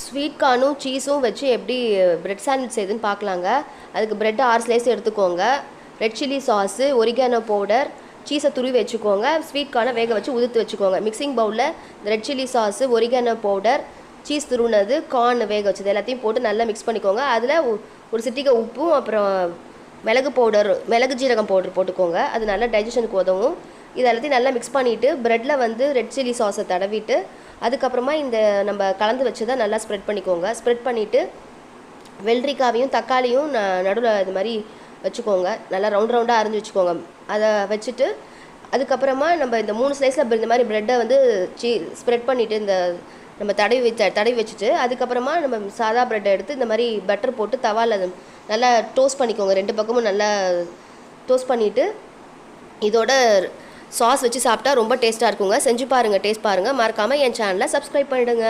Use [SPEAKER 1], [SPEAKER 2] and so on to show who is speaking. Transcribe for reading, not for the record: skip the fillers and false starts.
[SPEAKER 1] Sweet கார்னும் சீஸும் வச்சு எப்படி bread sandwich செய்யுதுன்னு பார்க்கலாங்க. அதுக்கு பிரெட் 6 ஸ்லைஸ் எடுத்துக்கோங்க. Red chilli sauce, oregano powder, சீஸை துருவி வச்சுக்கோங்க. ஸ்வீட் கார்னை வேக வச்சு உதுத்து வச்சுக்கோங்க. மிக்சிங் பவுலில் red chilli sauce, oregano powder, cheese துருவினது, கார்ன் வேக வச்சது எல்லாத்தையும் போட்டு நல்லா மிக்ஸ் பண்ணிக்கோங்க. அதில் ஒரு சிட்டிகை உப்பும் அப்புறம் மிளகு ஜீரகம் பவுடர் போட்டுக்கோங்க. அது நல்லா டைஜஷனுக்கு உதவும். இது எல்லாத்தையும் நல்லா மிக்ஸ் பண்ணிவிட்டு ப்ரெட்டில் வந்து ரெட் சில்லி சாஸை தடவிட்டு அதுக்கப்புறமா இந்த நம்ம கலந்து வச்சதை நல்லா ஸ்ப்ரெட் பண்ணிக்கோங்க. ஸ்ப்ரெட் பண்ணிவிட்டு வெள்ளரிக்காவையும் தக்காளியும் நடுவில் இது மாதிரி வச்சுக்கோங்க. நல்லா ரவுண்டாக அரிஞ்சு வச்சுக்கோங்க. அதை வச்சுட்டு அதுக்கப்புறமா நம்ம இந்த 3 ஸ்லைஸில் இந்த மாதிரி ப்ரெட்டை வந்து ஸ்ப்ரெட் பண்ணிவிட்டு இந்த நம்ம தடவி வச்சுட்டு அதுக்கப்புறமா நம்ம சாதா ப்ரெட்டை எடுத்து இந்த மாதிரி பட்டர் போட்டு தவாவில் நல்லா டோஸ்ட் பண்ணிக்கோங்க. 2 பக்கமும் நல்லா டோஸ்ட் பண்ணிவிட்டு இதோட சாஸ் வச்சு சாப்பிட்டா ரொம்ப டேஸ்ட்டாக இருக்குங்க. செஞ்சு பாருங்கள், டேஸ்ட் பாருங்கள். மறக்காமல் என் சேனலை சப்ஸ்கிரைப் பண்ணிவிடுங்க.